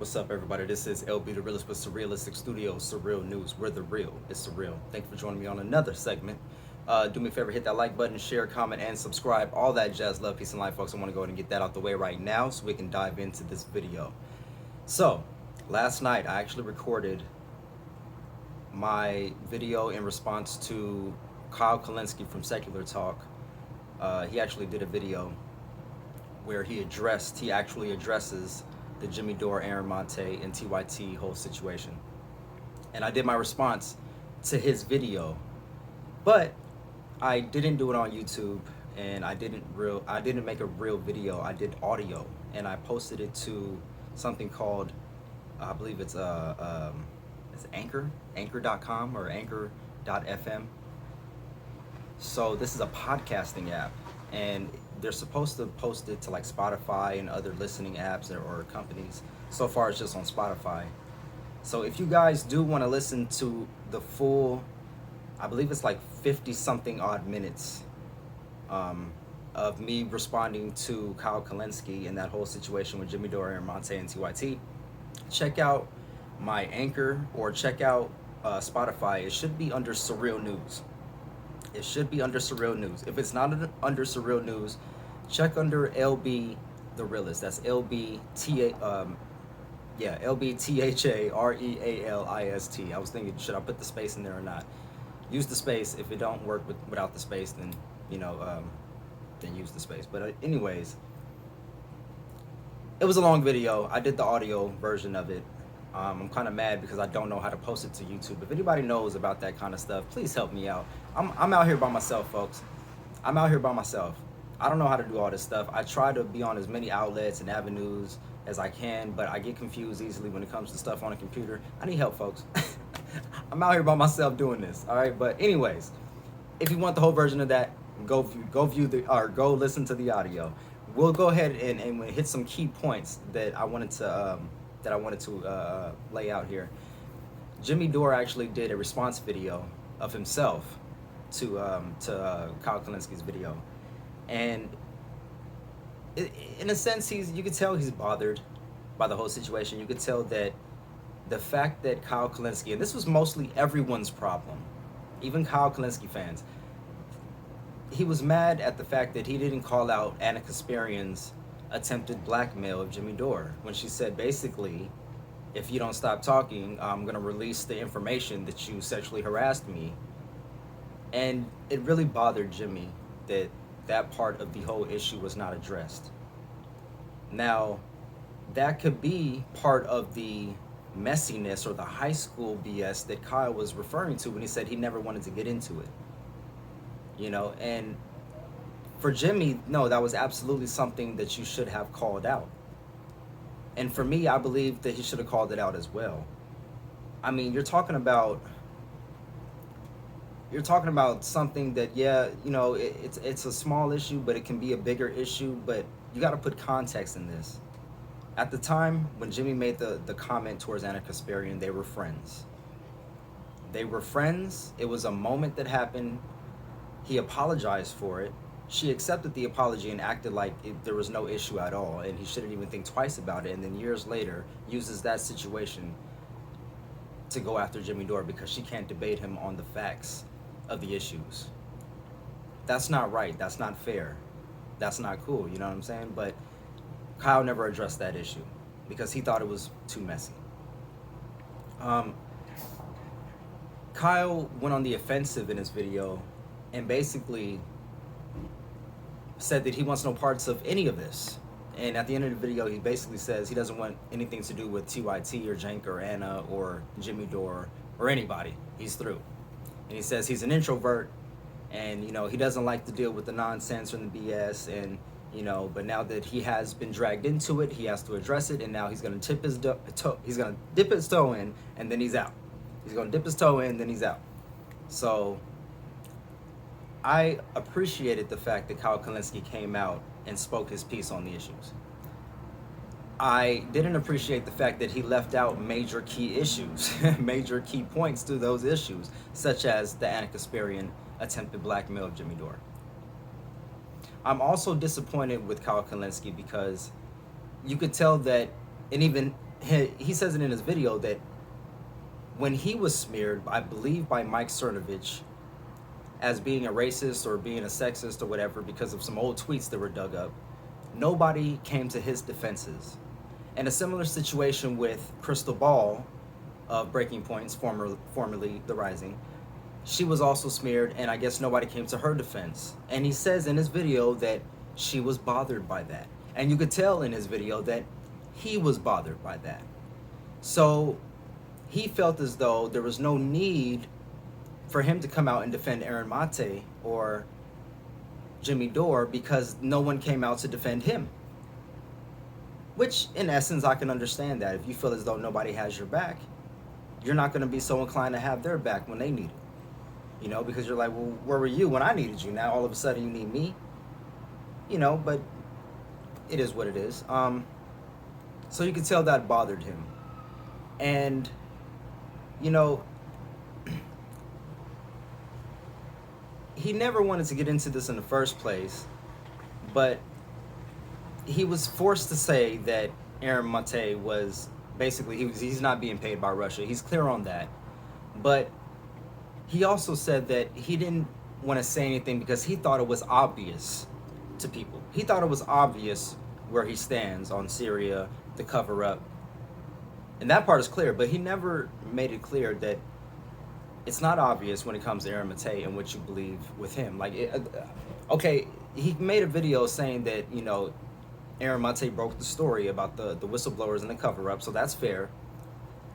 What's up, everybody? This is LB the Realist with Surrealistic Studios, Surreal News. We're the real. It's surreal. Thank you for joining me on another segment. Do me a favor, hit that like button, share, comment, and subscribe. All that jazz, love, peace, and life, folks. I want to go ahead and get that out the way right now so we can dive into this video. So, last night I actually recorded my video in response to Kyle Kulinski from Secular Talk. He actually did a video where he actually addresses the Jimmy Dore, Aaron Maté, and TYT whole situation. And I did my response to his video, but I didn't do it on YouTube, and I didn't make a real video. I did audio, and I posted it to something called, I believe it's Anchor.com or Anchor.fm. So this is a podcasting app, and they're supposed to post it to like Spotify and other listening apps or companies. So far it's just on Spotify. So if you guys do want to listen to the full, I believe it's like 50 something odd minutes of me responding to Kyle Kulinski and that whole situation with Jimmy Dore and Maté and TYT, check out my Anchor or check out Spotify. It should be under Surreal News. It should be under Surreal News. If it's not under Surreal News, check under LB the Realist. That's LBTHAREALIST. I was thinking, should I put the space in there or not? Use the space. If it don't work without the space, then then use the space. But anyways, it was a long video. I did the audio version of it. I'm kind of mad because I don't know how to post it to YouTube. If anybody knows about that kind of stuff, please help me out. I'm out here by myself, folks. I'm out here by myself. I don't know how to do all this stuff. I try to be on as many outlets and avenues as I can, but I get confused easily when it comes to stuff on a computer. I need help, folks. I'm out here by myself doing this, all right? But anyways, if you want the whole version of that, go listen to the audio. We'll go ahead and hit some key points that I wanted to lay out here. Jimmy Dore actually did a response video of himself to Kyle Kulinski's video, and in a sense, you could tell he's bothered by the whole situation. You could tell that the fact that Kyle Kulinski, and this was mostly everyone's problem, even Kyle Kulinski fans, he was mad at the fact that he didn't call out Anna Kasparian's attempted blackmail of Jimmy Dore when she said, basically, if you don't stop talking, I'm going to release the information that you sexually harassed me. And it really bothered Jimmy that that part of the whole issue was not addressed. Now, that could be part of the messiness or the high school BS that Kyle was referring to when he said he never wanted to get into it. And for Jimmy, no, that was absolutely something that you should have called out. And for me, I believe that he should have called it out as well. I mean, you're talking about something that, it's a small issue, but it can be a bigger issue. But you got to put context in this. At the time when Jimmy made the comment towards Anna Kasparian, they were friends. They were friends. It was a moment that happened. He apologized for it. She accepted the apology and acted like there was no issue at all, and he shouldn't even think twice about it. And then years later, uses that situation to go after Jimmy Dore because she can't debate him on the facts of the issues. That's not right. That's not fair. That's not cool. You know what I'm saying? But Kyle never addressed that issue because he thought it was too messy. Kyle went on the offensive in his video and basically said that he wants no parts of any of this. And at the end of the video, he basically says he doesn't want anything to do with TYT or Jank or Anna or Jimmy Dore or anybody. He's through. And he says he's an introvert and, he doesn't like to deal with the nonsense and the BS. And, but now that he has been dragged into it, he has to address it. And now he's going to dip his toe in, and then he's out. He's going to dip his toe in, then he's out. So I appreciated the fact that Kyle Kulinski came out and spoke his piece on the issues. I didn't appreciate the fact that he left out major key issues, major key points to those issues, such as the Anna Kasparian attempted blackmail of Jimmy Dore. I'm also disappointed with Kyle Kulinski because you could tell that, and even he says it in his video that when he was smeared, I believe by Mike Cernovich, as being a racist or being a sexist or whatever because of some old tweets that were dug up, nobody came to his defenses. And a similar situation with Crystal Ball of Breaking Points, formerly The Rising. She was also smeared, and I guess nobody came to her defense. And he says in his video that she was bothered by that. And you could tell in his video that he was bothered by that. So he felt as though there was no need for him to come out and defend Aaron Maté or Jimmy Dore because no one came out to defend him. Which, in essence, I can understand that. If you feel as though nobody has your back, you're not going to be so inclined to have their back when they need it. You know, because you're like, well, where were you when I needed you? Now all of a sudden you need me. You know, but it is what it is. So you can tell that bothered him. And, you know, he never wanted to get into this in the first place, but he was forced to say that Aaron Maté was basically, he's not being paid by Russia. He's clear on that. But he also said that he didn't want to say anything because he thought it was obvious to people. He thought it was obvious where he stands on Syria, the cover-up. And that part is clear, but he never made it clear that it's not obvious when it comes to Aaron Maté and what you believe with him. Like, okay, he made a video saying that, you know, Aaron Maté broke the story about the whistleblowers and the cover-up, so that's fair.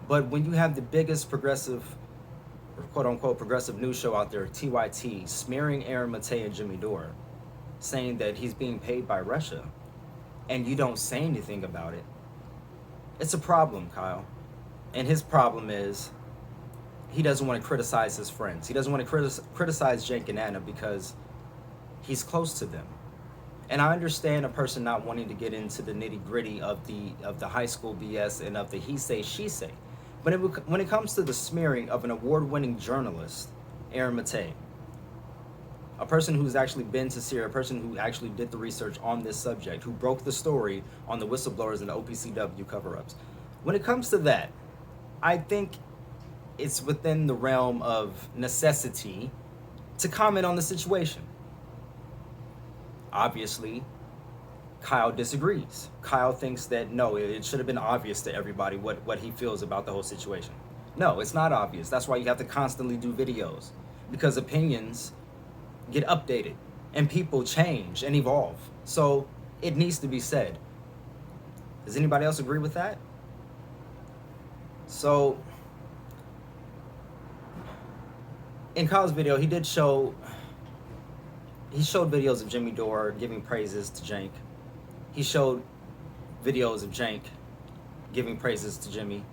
But when you have the biggest progressive, or quote-unquote progressive news show out there, TYT, smearing Aaron Maté and Jimmy Dore, saying that he's being paid by Russia, and you don't say anything about it, it's a problem, Kyle. And his problem is he doesn't want to criticize his friends. He doesn't want to criticize Cenk and Anna because he's close to them. And I understand a person not wanting to get into the nitty-gritty of the high school BS and of the he say, she say. But when it comes to the smearing of an award-winning journalist, Aaron Maté, a person who's actually been to Syria, a person who actually did the research on this subject, who broke the story on the whistleblowers and the OPCW cover-ups. When it comes to that, I think it's within the realm of necessity to comment on the situation. Obviously, Kyle disagrees. Kyle thinks that, no, it should have been obvious to everybody what he feels about the whole situation. No, it's not obvious. That's why you have to constantly do videos, because opinions get updated and people change and evolve. So it needs to be said. Does anybody else agree with that? So in Kyle's video, he showed videos of Jimmy Dore giving praises to Cenk. He showed videos of Cenk giving praises to Jimmy,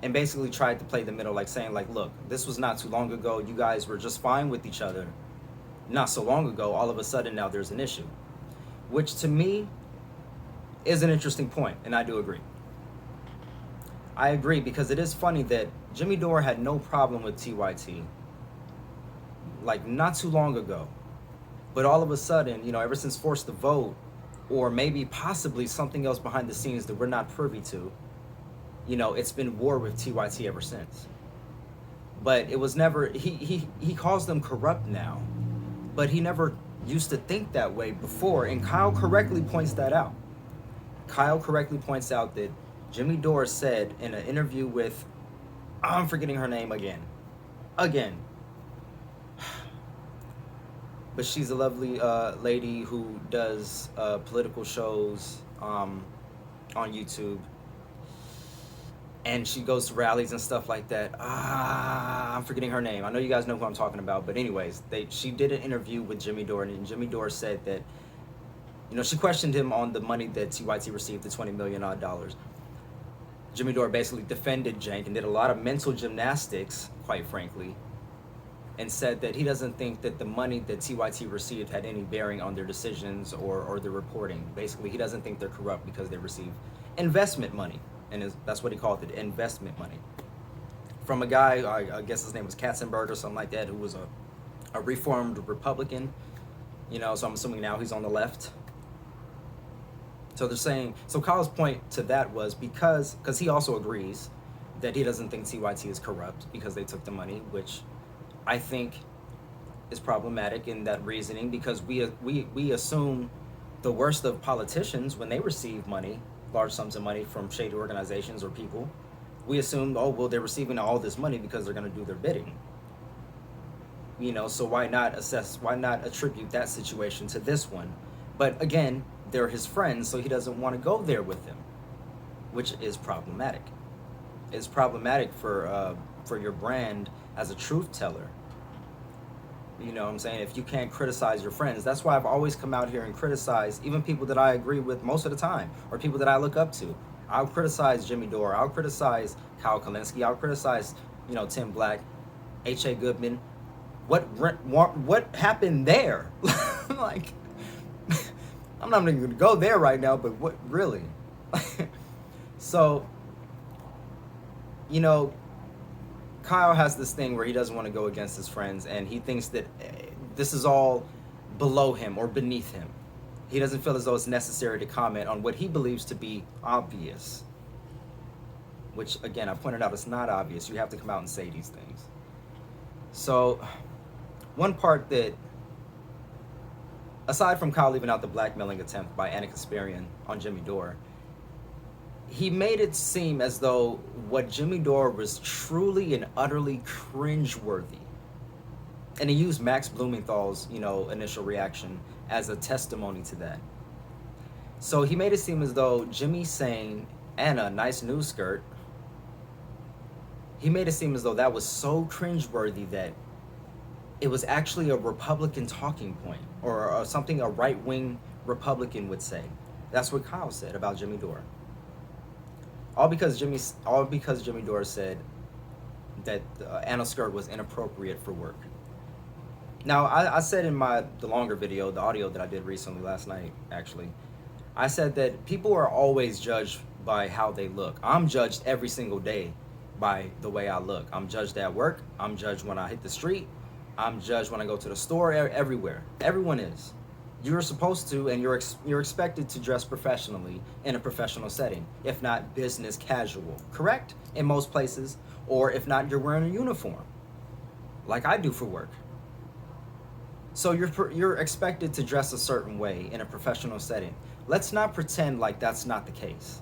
and basically tried to play the middle, like saying, like, look, this was not too long ago. You guys were just fine with each other. Not so long ago, all of a sudden now there's an issue. Which to me is an interesting point, and I do agree. I agree, because it is funny that Jimmy Dore had no problem with TYT, like, not too long ago. But all of a sudden, you know, ever since Forced to Vote, or maybe possibly something else behind the scenes that we're not privy to, you know, it's been war with TYT ever since. But it was never, he calls them corrupt now, but he never used to think that way before, and Kyle correctly points that out. Kyle correctly points out that Jimmy Dore said in an interview with, I'm forgetting her name again, but she's a lovely lady who does political shows on YouTube, and she goes to rallies and stuff like that. I'm forgetting her name. I know you guys know who I'm talking about, but anyways, she did an interview with Jimmy Dore, and Jimmy Dore said that, you know, she questioned him on the money that TYT received, the $20 million odd dollars. Jimmy Dore basically defended Cenk and did a lot of mental gymnastics, quite frankly, and said that he doesn't think that the money that TYT received had any bearing on their decisions or their reporting. Basically, he doesn't think they're corrupt because they receive investment money, and that's what he called it, investment money, from a guy, I guess his name was Katzenberg or something like that, who was a reformed Republican, you know, so I'm assuming now he's on the left. So they're saying, so Kyle's point to that was because he also agrees that he doesn't think TYT is corrupt because they took the money, which I think is problematic in that reasoning, because we assume the worst of politicians when they receive money, large sums of money from shady organizations or people. We assume, oh well, they're receiving all this money because they're going to do their bidding. So why not attribute that situation to this one? But again, they're his friends, so he doesn't want to go there with them, which is problematic. It's problematic for your brand as a truth teller. You know what I'm saying? If you can't criticize your friends, that's why I've always come out here and criticize even people that I agree with most of the time, or people that I look up to. I'll criticize Jimmy Dore. I'll criticize Kyle Kulinski. I'll criticize, Tim Black, H.A. Goodman. What happened there? Like, I'm not even going to go there right now, but what really? So, Kyle has this thing where he doesn't want to go against his friends, and he thinks that this is all below him or beneath him. He doesn't feel as though it's necessary to comment on what he believes to be obvious, which, again, I pointed out, it's not obvious. You have to come out and say these things. So one part that, aside from Kyle leaving out the blackmailing attempt by INACCURATE on Jimmy Dore, he made it seem as though what Jimmy Dore was truly and utterly cringeworthy. And he used Max Blumenthal's, initial reaction as a testimony to that. So he made it seem as though Jimmy saying, "Anna, nice new skirt," he made it seem as though that was so cringeworthy that it was actually a Republican talking point, or something a right-wing Republican would say. That's what Kyle said about Jimmy Dore. All because Jimmy Dore said that Anna's skirt was inappropriate for work. Now, I said in the longer video, the audio that I did recently, last night, actually, I said that people are always judged by how they look. I'm judged every single day by the way I look. I'm judged at work. I'm judged when I hit the street. I'm judged when I go to the store, everywhere. Everyone is. You're supposed to, and you're expected to dress professionally in a professional setting, if not business casual, correct? In most places, or if not, you're wearing a uniform, like I do for work. So you're expected to dress a certain way in a professional setting. Let's not pretend like that's not the case.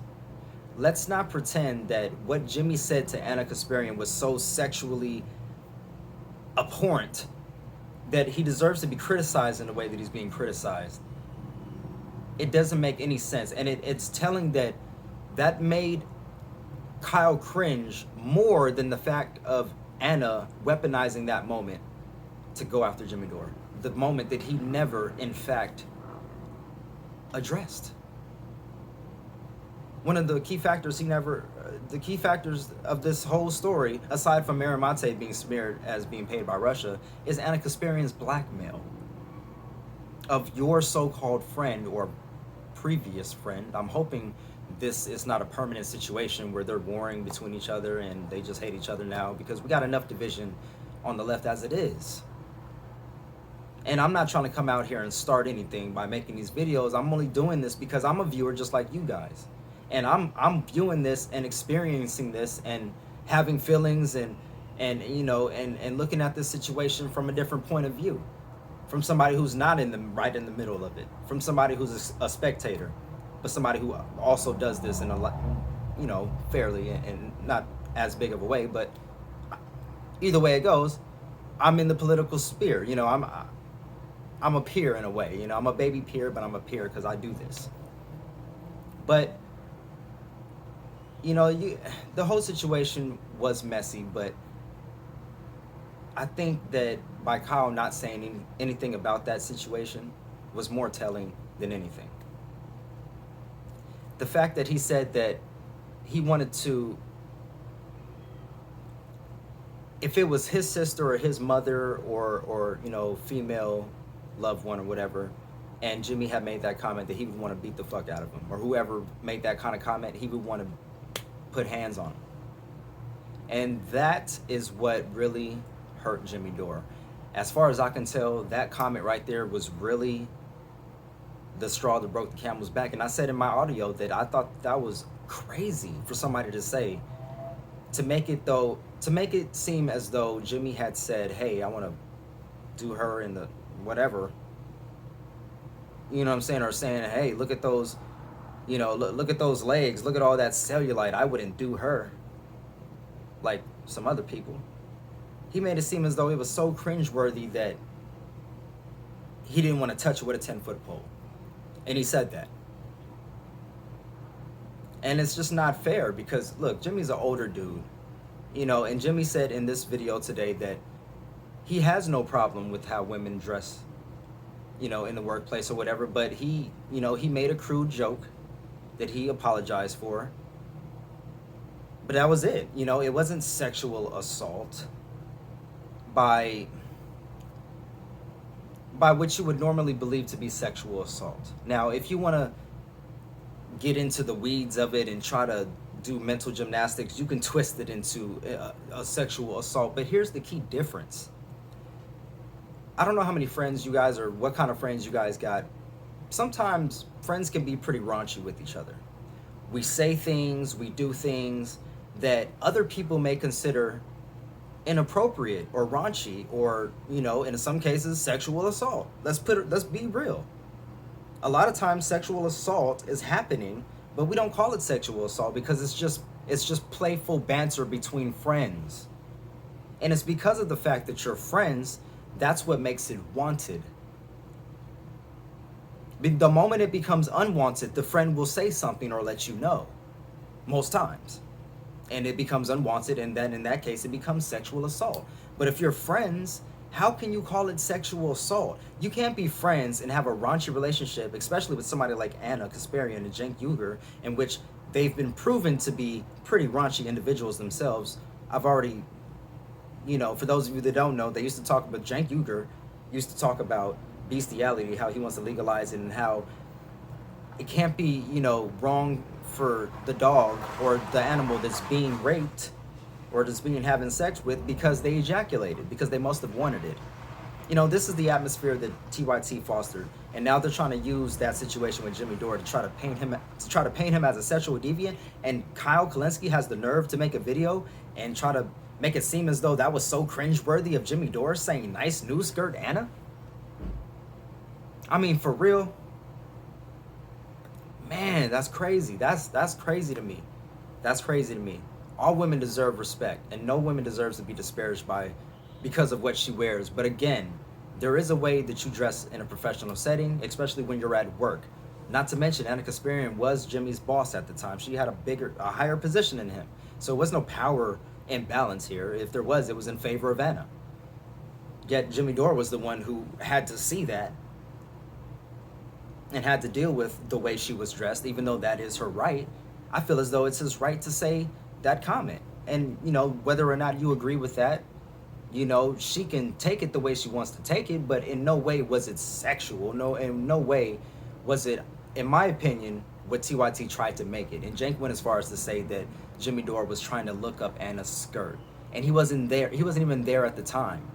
Let's not pretend that what Jimmy said to Anna Kasparian was so sexually abhorrent that he deserves to be criticized in the way that he's being criticized. It doesn't make any sense. And it's telling that made Kyle cringe more than the fact of Anna weaponizing that moment to go after Jimmy Dore. The moment that he never, in fact, addressed. One of the key factors the key factors of this whole story, aside from Maté being smeared as being paid by Russia, is Anna Kasparian's blackmail of your so-called friend or previous friend. I'm hoping this is not a permanent situation where they're warring between each other and they just hate each other now, because we got enough division on the left as it is. And I'm not trying to come out here and start anything by making these videos. I'm only doing this because I'm a viewer just like you guys. And I'm viewing this and experiencing this and having feelings and looking at this situation from a different point of view. From somebody who's not right in the middle of it. From somebody who's a spectator, but somebody who also does this in a fairly and not as big of a way, but either way it goes, I'm in the political sphere. I'm a peer in a way. I'm a baby peer, but I'm a peer because I do this. But the whole situation was messy, but I think that by Kyle not saying anything about that situation was more telling than anything. The fact that he said that he wanted to, if it was his sister or his mother or female loved one or whatever, and Jimmy had made that comment, that he would want to beat the fuck out of him, or whoever made that kind of comment, he would want to put hands on him. And that is what really hurt Jimmy Dore. As far as I can tell, that comment right there was really, the straw that broke the camel's back. And I said in my audio that I thought that was crazy for somebody to say, to make it seem as though Jimmy had said, hey, I want to do her in the whatever, you know what I'm saying, or saying, hey, look at those, you know, look at those legs, look at all that cellulite, I wouldn't do her like some other people. He made it seem as though it was so cringeworthy that he didn't want to touch it with a 10-foot pole. And he said that. And it's just not fair because, look, Jimmy's an older dude, you know, and Jimmy said in this video today that he has no problem with how women dress, you know, in the workplace or whatever, but he, you know, he made a crude joke that he apologized for. But that was it. You know, it wasn't sexual assault by what you would normally believe to be sexual assault. Now, if you want to get into the weeds of it and try to do mental gymnastics, you can twist it into a sexual assault. But here's the key difference. I don't know how many friends you guys, or what kind of friends you guys got. Sometimes friends can be pretty raunchy with each other. We say things, we do things that other people may consider inappropriate or raunchy, or, you know, in some cases sexual assault. Let's be real. A lot of times sexual assault is happening, but we don't call it sexual assault because it's just playful banter between friends. And it's because of the fact that you're friends, that's what makes it wanted. The moment it becomes unwanted, the friend will say something or let you know, most times. And it becomes unwanted, and then in that case, it becomes sexual assault. But if you're friends, how can you call it sexual assault? You can't be friends and have a raunchy relationship, especially with somebody like Anna Kasparian and Cenk Uygur, in which they've been proven to be pretty raunchy individuals themselves. I've already, you know, for those of you that don't know, they used to talk about, Cenk Uygur used to talk about bestiality, how he wants to legalize it, and how it can't be, you know, wrong for the dog or the animal that's being raped or that's being having sex with because they ejaculated, because they must have wanted it. You know, this is the atmosphere that TYT fostered, and now they're trying to use that situation with Jimmy Dore to try to paint him as a sexual deviant. And Kyle Kulinski has the nerve to make a video and try to make it seem as though that was so cringeworthy of Jimmy Dore saying nice new skirt, Anna. I mean, for real. Man, that's crazy. That's crazy to me. That's crazy to me. All women deserve respect, and no woman deserves to be disparaged because of what she wears. But again, there is a way that you dress in a professional setting, especially when you're at work. Not to mention, Anna Kasparian was Jimmy's boss at the time. She had a higher position than him. So it was no power imbalance here. If there was, it was in favor of Anna. Yet Jimmy Dore was the one who had to see that and had to deal with the way she was dressed, even though that is her right. I feel as though it's his right to say that comment. And, you know, whether or not you agree with that, you know, she can take it the way she wants to take it, but in no way was it sexual. No, in no way was it, in my opinion, what TYT tried to make it. And Cenk went as far as to say that Jimmy Dore was trying to look up Anna's skirt. And he wasn't there. He wasn't even there at the time.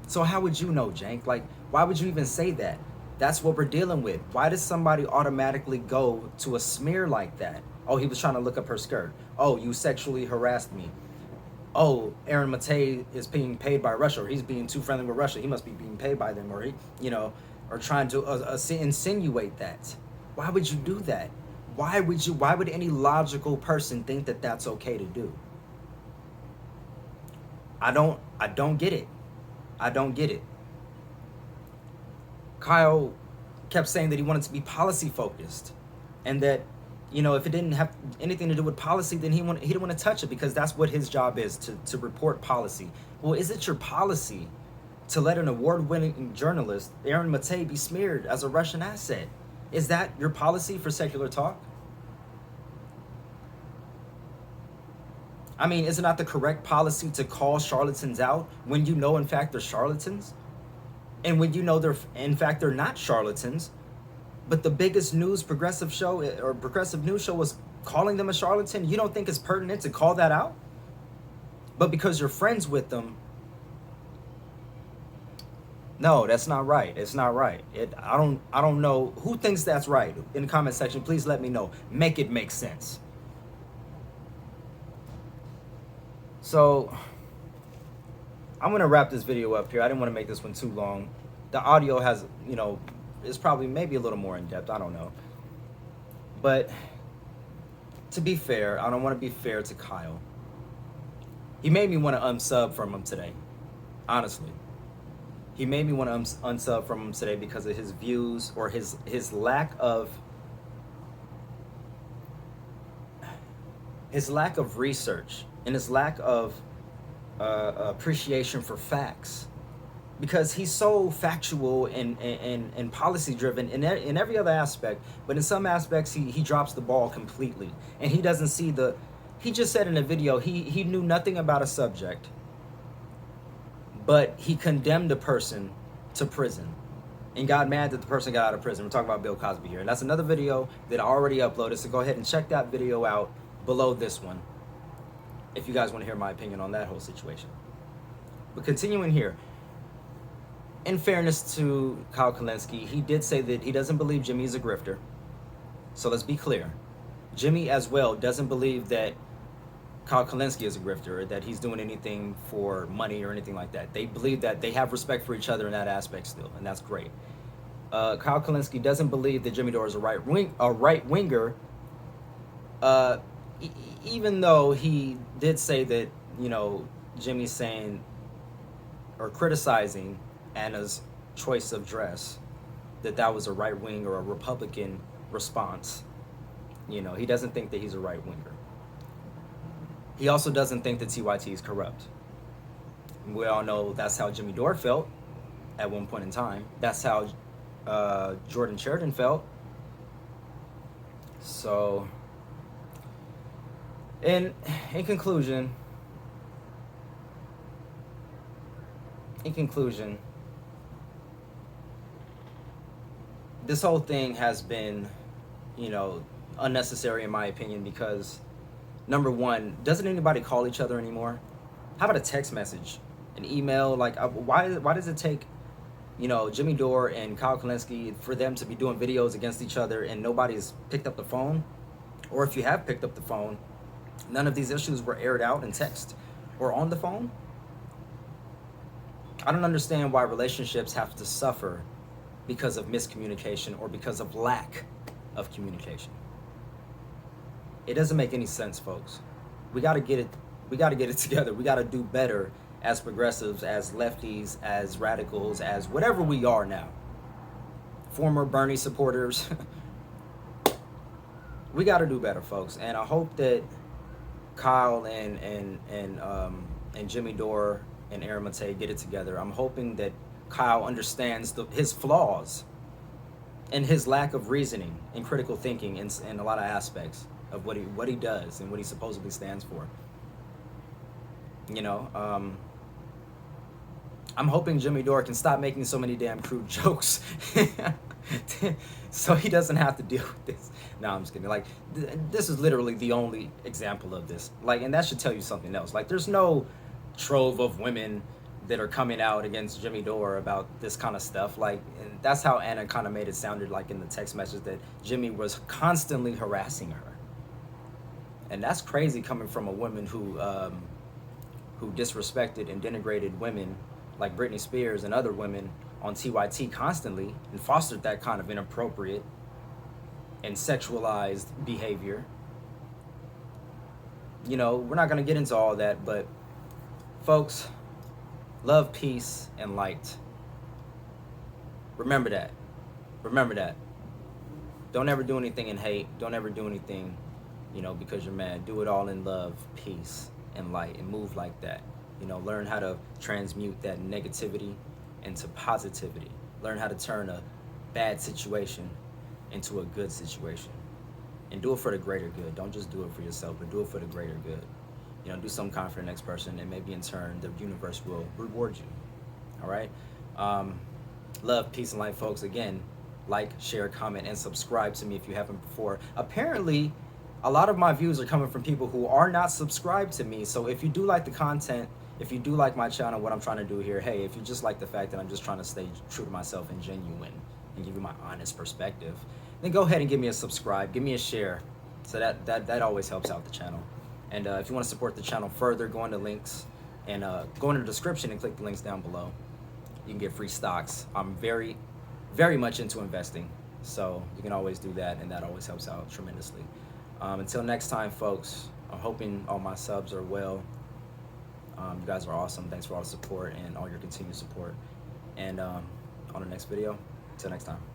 So how would you know, Cenk? Like, why would you even say that? That's what we're dealing with. Why does somebody automatically go to a smear like that? Oh, he was trying to look up her skirt. Oh, you sexually harassed me. Oh, Aaron Maté is being paid by Russia, or he's being too friendly with Russia. He must be being paid by them, or he, you know, or trying to insinuate that. Why would you do that? Why would any logical person think that that's okay to do? I don't get it. I don't get it. Kyle kept saying that he wanted to be policy focused, and that, you know, if it didn't have anything to do with policy, then he didn't want to touch it, because that's what his job is, to report policy. Well, is it your policy to let an award-winning journalist, Aaron Maté, be smeared as a Russian asset? Is that your policy for secular talk? I mean, is it not the correct policy to call charlatans out when you know, in fact, they're charlatans? And when you know they're not charlatans, but the biggest progressive news show was calling them a charlatan, you don't think it's pertinent to call that out? But because you're friends with them, No, that's not right. It's not right. I don't know who thinks that's right. In the comment section, please let me know. Make it make sense. So I'm gonna wrap this video up here. I didn't want to make this one too long. The audio has, is probably maybe a little more in depth. I don't know. But to be fair, I don't want to be fair to Kyle. He made me want to unsub from him today. Honestly. He made me want to unsub from him today because of his views or his lack of research and his lack of appreciation for facts, because he's so factual and policy driven in every other aspect, but in some aspects he drops the ball completely, and he doesn't see the. He just said in a video he knew nothing about a subject, but he condemned a person to prison and got mad that the person got out of prison. We're talking about Bill Cosby here, and that's another video that I already uploaded, so go ahead and check that video out below this one if you guys want to hear my opinion on that whole situation. But continuing here, in fairness to Kyle Kulinski, he did say that he doesn't believe Jimmy is a grifter. So let's be clear. Jimmy as well doesn't believe that Kyle Kulinski is a grifter or that he's doing anything for money or anything like that. They believe that they have respect for each other in that aspect still, and that's great. Kyle Kulinski doesn't believe that Jimmy Dore is a right winger, even though he did say that, Jimmy's saying or criticizing Anna's choice of dress, that was a right wing or a Republican response. He doesn't think that he's a right winger. He also doesn't think that TYT is corrupt. We all know that's how Jimmy Dore felt at one point in time. That's how Jordan Sheridan felt. So, in conclusion, this whole thing has been, unnecessary in my opinion, because number one, doesn't anybody call each other anymore? How about a text message, an email? Like, why does it take, Jimmy Dore and Kyle Kulinski for them to be doing videos against each other and nobody's picked up the phone? Or if you have picked up the phone, none of these issues were aired out in text or on the phone? I don't understand why relationships have to suffer because of miscommunication or because of lack of communication. It doesn't make any sense, folks. We got to get it together. We got to do better as progressives, as lefties, as radicals, as whatever we are now. Former Bernie supporters. We got to do better, folks. And I hope that Kyle and Jimmy Dore and Aaron Maté get it together. I'm hoping that Kyle understands his flaws and his lack of reasoning and critical thinking in a lot of aspects of what he does and what he supposedly stands for. I'm hoping Jimmy Dore can stop making so many damn crude jokes so he doesn't have to deal with this. No, I'm just kidding. Like, this is literally the only example of this. Like, and that should tell you something else. Like, there's no trove of women that are coming out against Jimmy Dore about this kind of stuff. Like, and that's how Anna kind of made it sounded like in the text message, that Jimmy was constantly harassing her. And that's crazy coming from a woman who disrespected and denigrated women like Britney Spears and other women on TYT constantly and fostered that kind of inappropriate and sexualized behavior. We're not going to get into all that, but folks, love, peace, and light. Remember that. Don't ever do anything in hate. Don't ever do anything, because you're mad. Do it all in love, peace, and light, and move like that. Learn how to transmute that negativity into positivity. Learn how to turn a bad situation into a good situation. And do it for the greater good. Don't just do it for yourself, but do it for the greater good. Do some kind for the next person, and maybe in turn, the universe will reward you. All right? Love, peace, and light, folks. Again, like, share, comment, and subscribe to me if you haven't before. Apparently, a lot of my views are coming from people who are not subscribed to me. So if you do like the content, If you do like my channel, what I'm trying to do here, hey, if you just like the fact that I'm just trying to stay true to myself and genuine and give you my honest perspective, then go ahead and give me a subscribe, give me a share. So that always helps out the channel. And if you want to support the channel further, go into links and go into the description and click the links down below. You can get free stocks. I'm very, very much into investing, so you can always do that, and that always helps out tremendously. Until next time, folks, I'm hoping all my subs are well. You guys are awesome. Thanks for all the support and all your continued support. And on the next video, until next time.